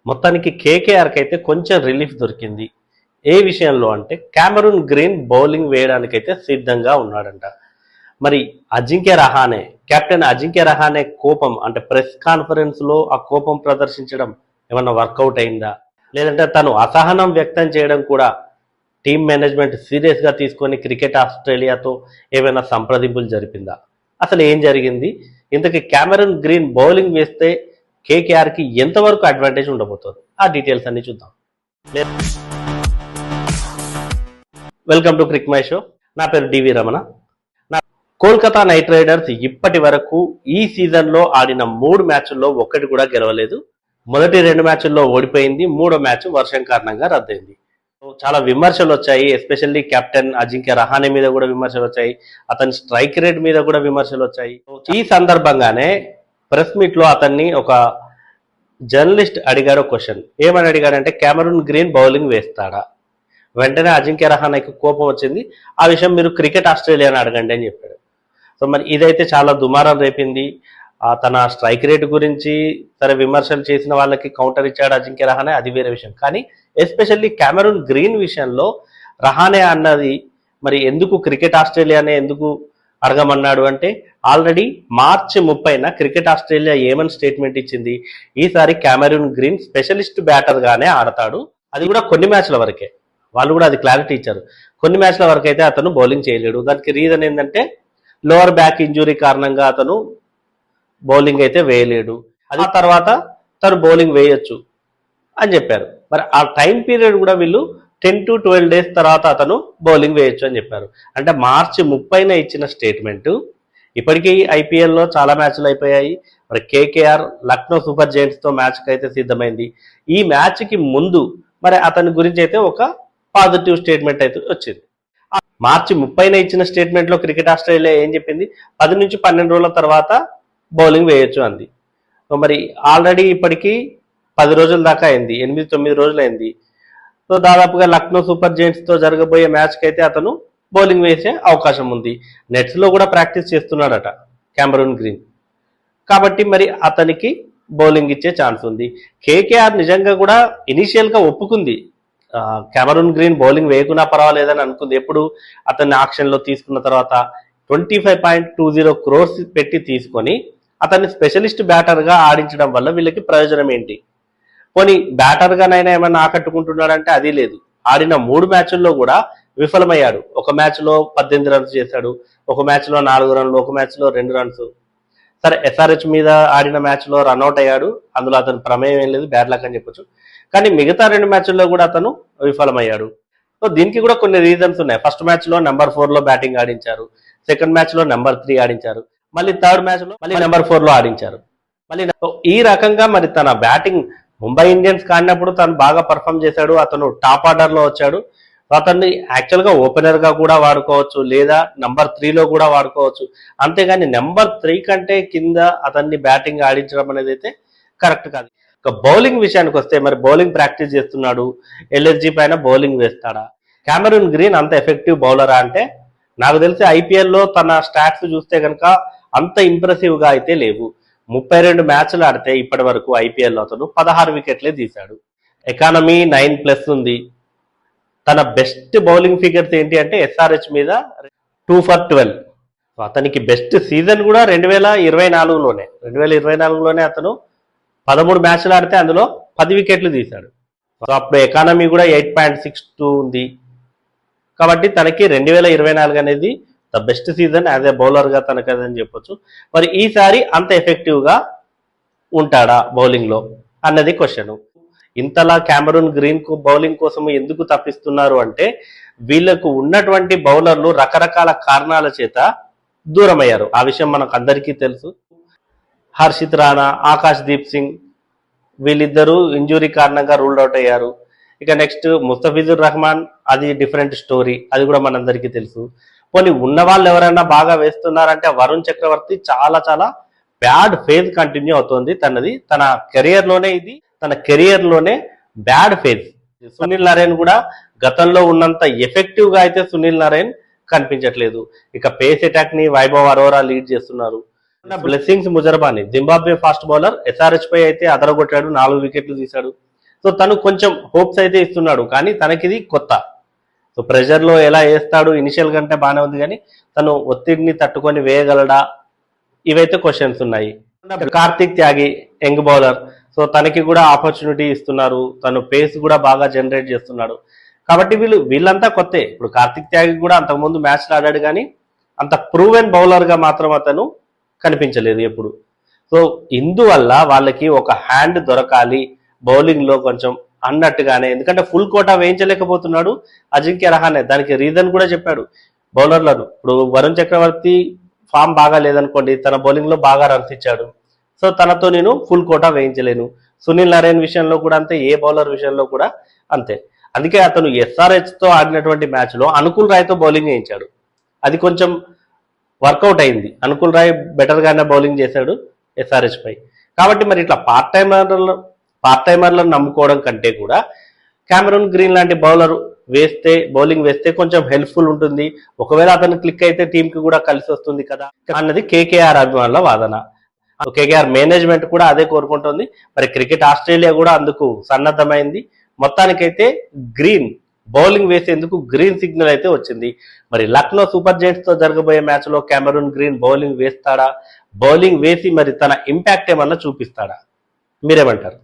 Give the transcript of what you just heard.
మొత్తానికి కేకేఆర్కి అయితే కొంచెం రిలీఫ్ దొరికింది. ఏ విషయంలో అంటే కామరూన్ గ్రీన్ బౌలింగ్ వేయడానికైతే సిద్ధంగా ఉన్నాడంట. మరి అజింక్య రహానే, కెప్టెన్ అజింక్య రహానే కోపం అంటే ప్రెస్ కాన్ఫరెన్స్ లో ఆ కోపం ప్రదర్శించడం ఏమన్నా వర్కౌట్ అయిందా, లేదంటే తను అసహనం వ్యక్తం చేయడం కూడా టీమ్ మేనేజ్మెంట్ సీరియస్ గా తీసుకొని క్రికెట్ ఆస్ట్రేలియాతో ఏమైనా సంప్రదింపులు జరిపిందా, అసలు ఏం జరిగింది? ఇంతకీ కామరూన్ గ్రీన్ బౌలింగ్ వేస్తే కేకేఆర్కి ఎంతవరకు అడ్వాంటేజ్ ఉండబోతుంది, ఆ డీటెయిల్స్ అన్ని చూద్దాం. Welcome to Crick my show. నా పేరు డివి రమణ. కోల్కతా నైట్ రైడర్స్ ఇప్పటి వరకు ఈ సీజన్లో ఆడిన 3 మ్యాచ్ల్లో ఒక్కటి కూడా గెలవలేదు. మొదటి 2 మ్యాచ్ల్లో ఓడిపోయింది, 3వ మ్యాచ్ వర్షం కారణంగా రద్దయింది. చాలా విమర్శలు వచ్చాయి, ఎస్పెషల్లీ కెప్టెన్ అజింక్య రహానే మీద కూడా విమర్శలు వచ్చాయి, అతని స్ట్రైక్ రేట్ మీద కూడా విమర్శలు వచ్చాయి. ఈ సందర్భంగానే ప్రెస్ మీట్ లో అతన్ని ఒక జర్నలిస్ట్ అడిగాడు క్వశ్చన్. ఏమని అడిగాడంటే కామరూన్ గ్రీన్ బౌలింగ్ వేస్తాడా? వెంటనే అజింక్య రహానేకి కోపం వచ్చింది. ఆ విషయం మీరు క్రికెట్ ఆస్ట్రేలియాని అడగండి అని చెప్పాడు. సో మరి ఇదైతే చాలా దుమారం రేపింది. తన స్ట్రైక్ రేట్ గురించి సరే విమర్శలు చేసిన వాళ్ళకి కౌంటర్ ఇచ్చాడు అజింక్య రహానే, అది వేరే విషయం. కానీ ఎస్పెషల్లీ కామరూన్ గ్రీన్ విషయంలో రహానే అన్నది మరి ఎందుకు క్రికెట్ ఆస్ట్రేలియానే ఎందుకు అడగమన్నాడు అంటే, ఆల్రెడీ మార్చి 30న క్రికెట్ ఆస్ట్రేలియా ఏమని స్టేట్మెంట్ ఇచ్చింది, ఈసారి కామరూన్ గ్రీన్ స్పెషలిస్ట్ బ్యాటర్ గానే ఆడతాడు, అది కూడా కొన్ని మ్యాచ్ల వరకే. వాళ్ళు కూడా అది క్లారిటీ ఇచ్చారు, కొన్ని మ్యాచ్ల వరకు అయితే అతను బౌలింగ్ చేయలేడు. దానికి రీజన్ ఏంటంటే లోవర్ బ్యాక్ ఇంజురీ కారణంగా అతను బౌలింగ్ అయితే వేయలేడు. అది తర్వాత తను బౌలింగ్ వేయొచ్చు అని చెప్పారు. మరి ఆ టైం పీరియడ్ కూడా వీళ్ళు 10 to 12 డేస్ తర్వాత అతను బౌలింగ్ వేయొచ్చు అని చెప్పారు. అంటే మార్చి 30న ఇచ్చిన స్టేట్మెంట్ ఇప్పటికీ ఐపీఎల్లో చాలా మ్యాచ్లు అయిపోయాయి. మరి కేకేఆర్ లక్నో సూపర్ జైంట్స్తో మ్యాచ్కి అయితే సిద్ధమైంది. ఈ మ్యాచ్కి ముందు మరి అతని గురించి అయితే ఒక పాజిటివ్ స్టేట్మెంట్ అయితే వచ్చింది. మార్చి 30న ఇచ్చిన స్టేట్మెంట్లో క్రికెట్ ఆస్ట్రేలియా ఏం చెప్పింది, 10 నుంచి 12 రోజుల తర్వాత బౌలింగ్ వేయొచ్చు అంది. మరి ఆల్రెడీ ఇప్పటికీ 10 రోజుల దాకా అయింది, 8-9 రోజులు అయింది. సో దాదాపుగా లక్నో సూపర్ జైంట్స్తో జరగబోయే మ్యాచ్కి అయితే అతను బౌలింగ్ వేసే అవకాశం ఉంది. నెట్స్లో కూడా ప్రాక్టీస్ చేస్తున్నాడట కామరూన్ గ్రీన్, కాబట్టి మరి అతనికి బౌలింగ్ ఇచ్చే ఛాన్స్ ఉంది. కేకేఆర్ నిజంగా కూడా ఇనీషియల్గా ఒప్పుకుంది, కామరూన్ గ్రీన్ బౌలింగ్ వేయకున్నా పర్వాలేదని అనుకుంది. ఎప్పుడు అతన్ని ఆక్షన్లో తీసుకున్న తర్వాత 25.20 crores పెట్టి తీసుకొని అతన్ని స్పెషలిస్ట్ బ్యాటర్గా ఆడించడం వల్ల వీళ్ళకి ప్రయోజనం ఏంటి? పోనీ బ్యాటర్గానైనా ఏమైనా ఆకట్టుకుంటున్నాడంటే అది లేదు. ఆడిన 3 మ్యాచ్ల్లో కూడా విఫలమయ్యాడు. ఒక మ్యాచ్లో 18 రన్స్ చేశాడు, ఒక మ్యాచ్లో 4 రన్లు, ఒక మ్యాచ్లో 2 రన్స్. సరే ఎస్ఆర్హెచ్ మీద ఆడిన మ్యాచ్లో రన్అట్ అయ్యాడు, అందులో అతను ప్రమేయం ఏం లేదు, బ్యాడ్ లక్ అని చెప్పొచ్చు. కానీ మిగతా 2 మ్యాచ్ల్లో కూడా అతను విఫలమయ్యాడు. సో దీనికి కూడా కొన్ని రీజన్స్ ఉన్నాయి. ఫస్ట్ మ్యాచ్లో నెంబర్ 4లో బ్యాటింగ్ ఆడించారు, సెకండ్ మ్యాచ్లో నెంబర్ 3 ఆడించారు, మళ్ళీ థర్డ్ మ్యాచ్లో మళ్ళీ నెంబర్ 4లో ఆడించారు. మళ్ళీ ఈ రకంగా మరి తన బ్యాటింగ్ ముంబై ఇండియన్స్ కాడినప్పుడు తను బాగా పర్ఫామ్ చేశాడు, అతను టాప్ ఆర్డర్లో వచ్చాడు. అతన్ని యాక్చువల్గా ఓపెనర్గా కూడా వాడుకోవచ్చు, లేదా నెంబర్ 3లో కూడా వాడుకోవచ్చు. అంతేగాని నెంబర్ 3 కంటే కింద అతన్ని బ్యాటింగ్ ఆడించడం అనేది అయితే కరెక్ట్ కాదు. ఇక బౌలింగ్ విషయానికి వస్తే మరి బౌలింగ్ ప్రాక్టీస్ చేస్తున్నాడు, ఎల్ఎస్జీ పైన బౌలింగ్ వేస్తాడా? కామరూన్ గ్రీన్ అంత ఎఫెక్టివ్ బౌలరా అంటే నాకు తెలిసి ఐపీఎల్లో తన స్టాట్స్ చూస్తే కనుక అంత ఇంప్రెసివ్గా అయితే లేవు. 32 మ్యాచ్లు ఆడితే ఇప్పటి వరకు ఐపీఎల్లో అతను 16 వికెట్లే తీశాడు. ఎకానమీ 9+ ఉంది. తన బెస్ట్ బౌలింగ్ ఫిగర్స్ ఏంటి అంటే ఎస్ఆర్హెచ్ మీద 2 for 12. అతనికి బెస్ట్ సీజన్ కూడా 2024లోనే. 2024లోనే అతను 13 మ్యాచ్లు ఆడితే అందులో 10 వికెట్లు తీశాడు. సో అప్పుడు ఎకానమీ కూడా 8.62 ఉంది. కాబట్టి తనకి 2024 అనేది the best season as a బౌలర్గా తనకు అదని చెప్పొచ్చు. మరి ఈసారి అంత ఎఫెక్టివ్గా ఉంటాడా బౌలింగ్లో అన్నది క్వశ్చన్. ఇంతలా కామరూన్ గ్రీన్ కు బౌలింగ్ కోసం ఎందుకు తప్పిస్తున్నారు అంటే వీళ్లకు ఉన్నటువంటి బౌలర్లు రకరకాల కారణాల చేత దూరమయ్యారు. ఆ విషయం మనకు అందరికీ తెలుసు. హర్షిత్ రాణా, ఆకాష్ దీప్ సింగ్ వీళ్ళిద్దరూ ఇంజురీ కారణంగా రూల్డ్ అవుట్ అయ్యారు. ఇక నెక్స్ట్ ముస్తఫిజుర్ రహమాన్, అది డిఫరెంట్ స్టోరీ, అది కూడా మనందరికీ తెలుసు. పోనీ ఉన్న వాళ్ళు ఎవరైనా బాగా వేస్తున్నారంటే వరుణ్ చక్రవర్తి చాలా చాలా బ్యాడ్ ఫేజ్ కంటిన్యూ అవుతోంది తనది. తన కెరియర్ లోనే బ్యాడ్ ఫేజ్. సునీల్ నరేన్ కూడా గతంలో ఉన్నంత ఎఫెక్టివ్ గా అయితే సునీల్ నరేన్ కనిపించట్లేదు. ఇక పేస్ అటాక్ ని వైభవ్ అరోరా లీడ్ చేస్తున్నారు. Blessings Muzarabani Zimbabwe fast bowler, SRH పై అయితే అదరగొట్టాడు, 4 వికెట్లు తీశాడు. సో తను కొంచెం హోప్స్ అయితే ఇస్తున్నాడు, కానీ తనకిది కొత్త. సో ప్రెషర్లో ఎలా వేస్తాడు, ఇనిషియల్ కంటే బాగానే ఉంది, కానీ తను ఒత్తిడిని తట్టుకొని వేయగలడా, ఇవైతే క్వశ్చన్స్ ఉన్నాయి. కార్తిక్ త్యాగి యంగ్ బౌలర్, సో తనకి కూడా ఆపర్చునిటీ ఇస్తున్నారు, తను పేస్ కూడా బాగా జనరేట్ చేస్తున్నాడు. కాబట్టి వీళ్ళంతా కొత్తే. ఇప్పుడు కార్తిక్ త్యాగి కూడా అంతకుముందు మ్యాచ్లు ఆడాడు, కానీ అంత ప్రూవెన్ బౌలర్గా మాత్రం అతను కనిపించలేదు ఎప్పుడు. సో ఇందువల్ల వాళ్ళకి ఒక హ్యాండ్ దొరకాలి బౌలింగ్లో కొంచెం అన్నట్టుగానే, ఎందుకంటే ఫుల్ కోటా వేయించలేకపోతున్నాడు అజింక్య రహానే. దానికి రీజన్ కూడా చెప్పాడు బౌలర్లను. ఇప్పుడు వరుణ్ చక్రవర్తి ఫామ్ బాగా లేదనుకోండి, తన బౌలింగ్లో బాగా రన్స్ ఇచ్చాడు, సో తనతో నేను ఫుల్ కోటా వేయించలేను. సునీల్ నారాయణ్ విషయంలో కూడా అంతే, ఏ బౌలర్ విషయంలో కూడా అంతే. అందుకే అతను ఎస్ఆర్హెచ్తో ఆడినటువంటి మ్యాచ్లో అనుకుల్ రాయ్తో బౌలింగ్ వేయించాడు, అది కొంచెం వర్కౌట్ అయింది. అనుకుల్ రాయ్ బెటర్గానే బౌలింగ్ చేశాడు ఎస్ఆర్హెచ్ పై. కాబట్టి మరి ఇట్లా పార్ట్ టైమర్లను నమ్ముకోవడం కంటే కూడా కెమెరూన్ గ్రీన్ లాంటి బౌలింగ్ వేస్తే కొంచెం హెల్ప్ఫుల్ ఉంటుంది. ఒకవేళ అతను క్లిక్ అయితే టీంకి కూడా కలిసి వస్తుంది కదా అన్నది కేకేఆర్ అభిమానుల వాదన. కేకేఆర్ మేనేజ్మెంట్ కూడా అదే కోరుకుంటుంది. మరి క్రికెట్ ఆస్ట్రేలియా కూడా అందుకు సన్నద్ధమైంది. మొత్తానికైతే గ్రీన్ బౌలింగ్ వేసేందుకు గ్రీన్ సిగ్నల్ అయితే వచ్చింది. మరి లక్నో సూపర్ జైంట్స్ తో జరగబోయే మ్యాచ్ లో కెమెరూన్ గ్రీన్ బౌలింగ్ వేస్తాడా, బౌలింగ్ వేసి మరి తన ఇంపాక్ట్ ఏమన్నా చూపిస్తాడా, మీరేమంటారు?